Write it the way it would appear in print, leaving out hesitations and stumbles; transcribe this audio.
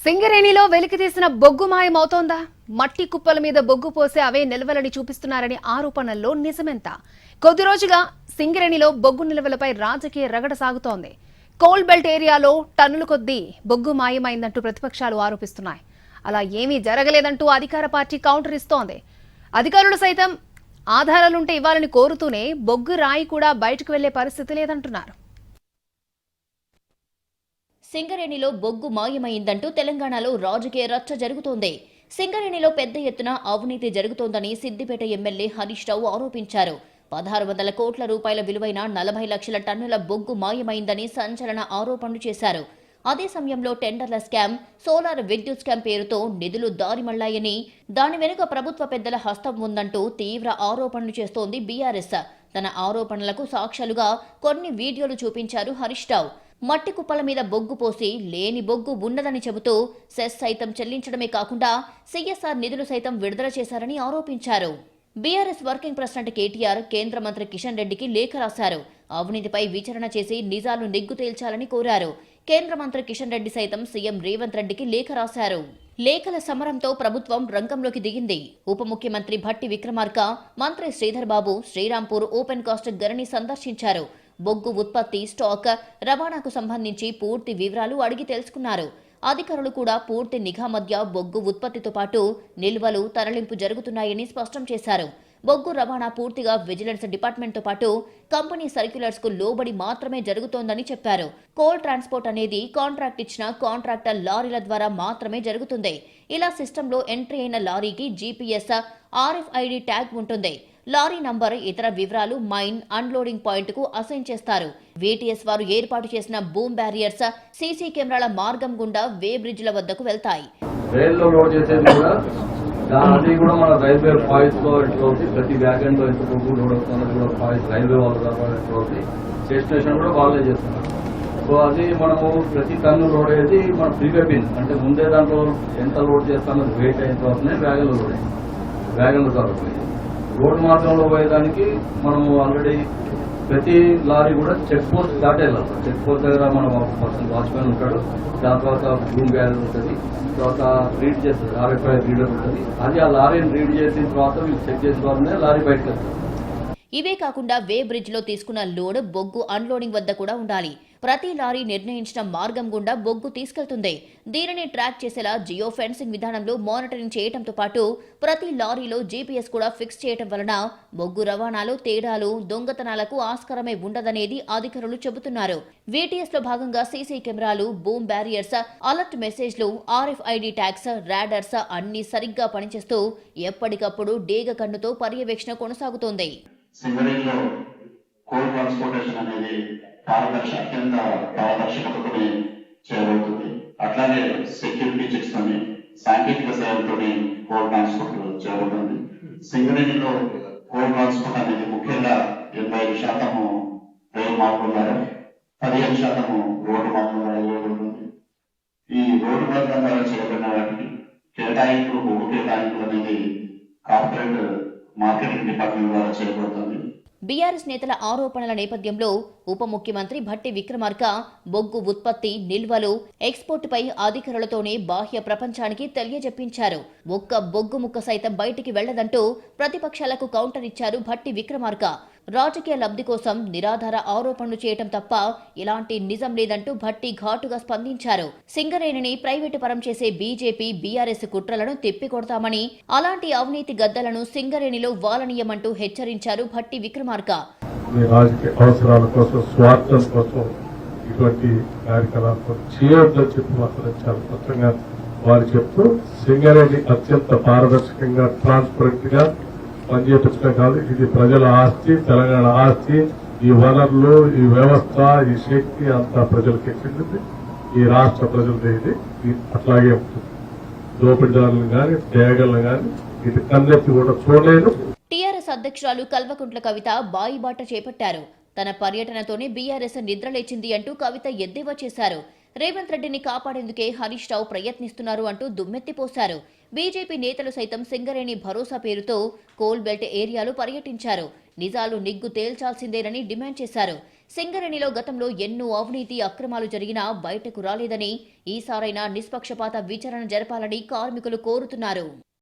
సింగరేణిలో వెలికితీసిన బొగ్గు మాయమవుతోందా? మట్టి కుప్పల మీద బొగ్గు పోసి అవే నిల్వలని చూపిస్తున్నారని ఆరోపణల్లో నిజమెంత? కొద్ది రోజుగా సింగరేణిలో బొగ్గు నిల్వలపై రాజకీయ రగడ సాగుతోంది. కోల్ బెల్ట్ ఏరియాలో టన్నుల కొద్దీ బొగ్గు మాయమైందంటూ ప్రతిపక్షాలు ఆరోపిస్తున్నాయి. అలా ఏమీ జరగలేదంటూ అధికార పార్టీ కౌంటర్ ఇస్తోంది. అధికారులు సైతం ఆధారాలుంటే ఇవ్వాలని కోరుతూనే బొగ్గు రాయి కూడా బయటకు వెళ్లే పరిస్థితి లేదంటున్నారు. సింగరేణిలో బొగ్గు మాయమైందంటూ తెలంగాణలో రాజకీయ రచ్చ జరుగుతోంది. సింగరేణిలో పెద్ద ఎత్తున అవినీతి జరుగుతోందని సిద్దిపేట ఎమ్మెల్యే హరీష్ రావు ఆరోపించారు. 1600 కోట్ల రూపాయల విలువైన 40 లక్షల టన్నుల బొగ్గు మాయమైందని సంచలన ఆరోపణలు చేశారు. అదే సమయంలో టెండర్ల స్కామ్, సోలార్ విద్యుత్ స్కామ్ పేరుతో నిధులు దారిమళ్లాయని, దాని వెనుక ప్రభుత్వ పెద్దల హస్తం ఉందంటూ తీవ్ర ఆరోపణలు చేస్తోంది బీఆర్ఎస్. తన ఆరోపణలకు సాక్ష్యాలుగా కొన్ని వీడియోలు చూపించారు హరీష్ రావు. మట్టి కుప్పల మీద బొగ్గు పోసి లేని బొగ్గు ఉన్నదని చెబుతూ సెస్ సైతం చెల్లించడమే కాకుండా సీఎస్ఆర్ నిధులు సైతం విడుదల చేశారని ఆరోపించారు. బీఆర్ఎస్ వర్కింగ్ ప్రెసిడెంట్ కేటీఆర్ కేంద్ర మంత్రి కిషన్ రెడ్డికి లేఖ రాశారు. అవినీతిపై విచారణ చేసి నిజాలు నిగ్గు తేల్చాలని కోరారు. కేంద్ర మంత్రి కిషన్ రెడ్డి సైతం సీఎం రేవంత్ రెడ్డికి లేఖ రాశారు. లేఖల సమరంతో ప్రభుత్వం రంగంలోకి దిగింది. ఉప ముఖ్యమంత్రి భట్టి విక్రమార్క, మంత్రి శ్రీధర్ బాబు శ్రీరాంపూర్ ఓపెన్ కాస్ట్ గరణి సందర్శించారు. బొగ్గు ఉత్పత్తి, స్టాక్, రవాణాకు సంబంధించి పూర్తి వివరాలు అడిగి తెలుసుకున్నారు. అధికారులు కూడా పూర్తి నిఘా మధ్య బొగ్గు ఉత్పత్తితో పాటు నిల్వలు, తరలింపు జరుగుతున్నాయని స్పష్టం చేశారు. బొగ్గు రవాణా పూర్తిగా విజిలెన్స్ డిపార్ట్మెంట్తో పాటు కంపెనీ సర్క్యులర్స్ కు లోబడి మాత్రమే జరుగుతోందని చెప్పారు. కోల్ ట్రాన్స్పోర్ట్ అనేది కాంట్రాక్ట్ ఇచ్చిన కాంట్రాక్టర్ లారీల ద్వారా మాత్రమే జరుగుతుంది. ఇలా సిస్టంలో ఎంట్రీ అయిన లారీకి జీపీఎస్, RFID ట్యాగ్ ఉంటుంది. లారీ నంబర్, ఇతర వివరాలు మైన్, అన్లోడింగ్ పాయింట్ కు అసైన్ చేస్తారు. VTS వారు ఏర్పాటు చేసిన బూమ్ బ్యారియర్స్, సీసీ కెమెరాల మార్గం గుండా వే బ్రిడ్జ్ల వద్దకు వెళ్తాయి. రైల్లో లోడ్ చేసేది కూడా అది కూడా మన రైల్వే ఫాయిల్స్ లో ఎట్లా అవుతుంది, ప్రతి వ్యాగన్ లో ఎంత బొగ్గు లోడ్ అవుతున్నది కూడా ఫాయిల్స్ రైల్వే వాళ్ళ ద్వారా ఎట్లా అవుతుంది, స్టేషన్ కూడా వాళ్ళే చేస్తున్నారు. సో అది మనము ప్రతి టన్ను లోడ్ అయ్యేది మన ప్రీవే బిన్ అంటే ముందే దాంట్లో ఎంత లోడ్ చేస్తామో వెయిట్ అయిన తర్వాతనే వ్యాగన్లో లోడ్ అయ్యింది. వ్యాగన్ల ద్వారా రోడ్డు మార్గంలో పోయేదానికి మనము ఆల్రెడీ ప్రతి లారీ కూడా చెక్ పోస్ట్ దాటే వెళ్ళాలి. చెక్ పోస్ట్ దగ్గర మనం పర్సన్ వాచ్మెన్ ఉంటాడు. దాని తర్వాత బూమ్ బ్యారల్ ఉంటుంది. తర్వాత రీడ్ చేస్తుంది, RFID రీడర్ ఉంటుంది. అది ఆ లారీని రీడ్ చేసిన తర్వాత వీళ్ళు చెక్ చేసిన తర్వాతనే లారీ బయటకు వెళ్తుంది. ఇవే కాకుండా వే బ్రిడ్జ్ లో తీసుకున్న లోడ్ బొగ్గు అన్లోడింగ్ వద్ద కూడా ఉండాలి. ప్రతి లారీ నిర్ణయించిన మార్గం గుండా బొగ్గు తీసుకెళ్తుంది. దీనిని ట్రాక్ చేసేలా జియో ఫెన్సింగ్ విధానంలో మానిటరింగ్ చేయడంతో పాటు ప్రతి లారీలో జీపీఎస్ కూడా ఫిక్స్ చేయడం వలన బొగ్గు రవాణాలో తేడాలు, దొంగతనాలకు ఆస్కారమే ఉండదనేది అధికారులు చెబుతున్నారు. VTS లో భాగంగా సీసీ కెమెరాలు, బూమ్ బ్యారియర్స్, అలర్ట్ మెసేజ్లు, RFID ట్యాగ్స్, రాడర్స్ అన్ని సరిగ్గా పనిచేస్తూ ఎప్పటికప్పుడు డేగ కన్నుతో పర్యవేక్షణ కొనసాగుతోంది. సింగరేణిలో కోల్ ట్రాన్స్పోర్టేషన్ అనేది అత్యంత పారదర్శకతతో చేయబడుతుంది. అట్లాగే సెక్యూరిటీ చెక్స్ అని సాంకేతిక సేవలతో కోల్ ట్రాన్స్పోర్ట్ చేయబడుతుంది. సింగరేణిలో కోల్ ట్రాన్స్పోర్ట్ అనేది ముఖ్యంగా 85% రైలు మార్గం ద్వారా, 15% రోడ్డు మార్గం ద్వారా చేయబడుతుంది. ఈ రోడ్డు మార్గం ద్వారా చేయబడిన వాటికి కేటాయింపులు, బొగ్గు కేటాయింపులు అనేది కార్పొరేట్ మార్కెటింగ్ డిపార్ట్మెంట్ ద్వారా చేయబడుతుంది. బీఆర్ఎస్ నేతల ఆరోపణల నేపథ్యంలో ఉప ముఖ్యమంత్రి భట్టి విక్రమార్క బొగ్గు ఉత్పత్తి, నిల్వలు, ఎక్స్పోర్టుపై అధికారులతోనే బాహ్య ప్రపంచానికి తెలియజెప్పించారు. ఒక్క బొగ్గు ముక్క సైతం బయటికి వెళ్లదంటూ ప్రతిపక్షాలకు కౌంటర్ ఇచ్చారు భట్టి విక్రమార్క. రాజకీయ లబ్ధి కోసం నిరాధార ఆరోపణలు చేయటం తప్ప ఇలాంటి నిజం లేదంటూ భట్టి ఘాటుగా స్పందించారు. సింగరేణిని ప్రైవేటు పరం చేసే బీజేపీ, బీఆర్ఎస్ కుట్రలను తిప్పికొడతామని, అలాంటి అవినీతి గద్దలను సింగరేణిలో వాలనీయమంటూ హెచ్చరించారు భట్టి విక్రమార్క. రాజకీయ అవసరాల కోసం, స్వార్థం కోసం ఇటువంటి కార్యకలాపాలు చేయొద్దని చెప్పి మాత్రం చాలా స్పష్టంగా వారు చెప్తూ సింగరేణి అత్యంత పారదర్శకంగా, ట్రాన్స్పరెంట్ గా పనిచేపించడం కాదు, ఇది ప్రజల ఆస్తి, తెలంగాణ ఆస్తి. ఈ వనరులు, ఈ వ్యవస్థ, ఈ శక్తి అంతా ప్రజలకి చెందింది. ఈ రాష్ట్ర ప్రజలది. ఇది అట్లాగే ఉంటుంది. దోపిడీదారులను కానీ, త్యాగలను కానీ ఇది కన్నెత్తి కూడా చూడలేదు. టీఆర్ఎస్ అధ్యక్షురాలు కల్వకుంట్ల కవిత బాయిబాట చేపట్టారు. తన పర్యటనతోనే బీఆర్ఎస్ నిద్రలేచింది అంటూ కవిత ఎద్దేవా చేశారు. రేవంత్ రెడ్డిని కాపాడేందుకే హరీష్ రావు ప్రయత్నిస్తున్నారు అంటూ దుమ్మెత్తిపోశారు. బీజేపీ నేతలు సైతం సింగరేణి భరోసా పేరుతో కోల్ బెల్ట్ ఏరియాలో పర్యటించారు. నిజాలు నిగ్గు తేల్చాల్సిందేనని డిమాండ్ చేశారు. సింగరేణిలో గతంలో ఎన్నో అవినీతి అక్రమాలు జరిగినా బయటకు రాలేదని ఈసారైనా నిష్పక్షపాత విచారణ జరపాలని కార్మికులు కోరుతున్నారు.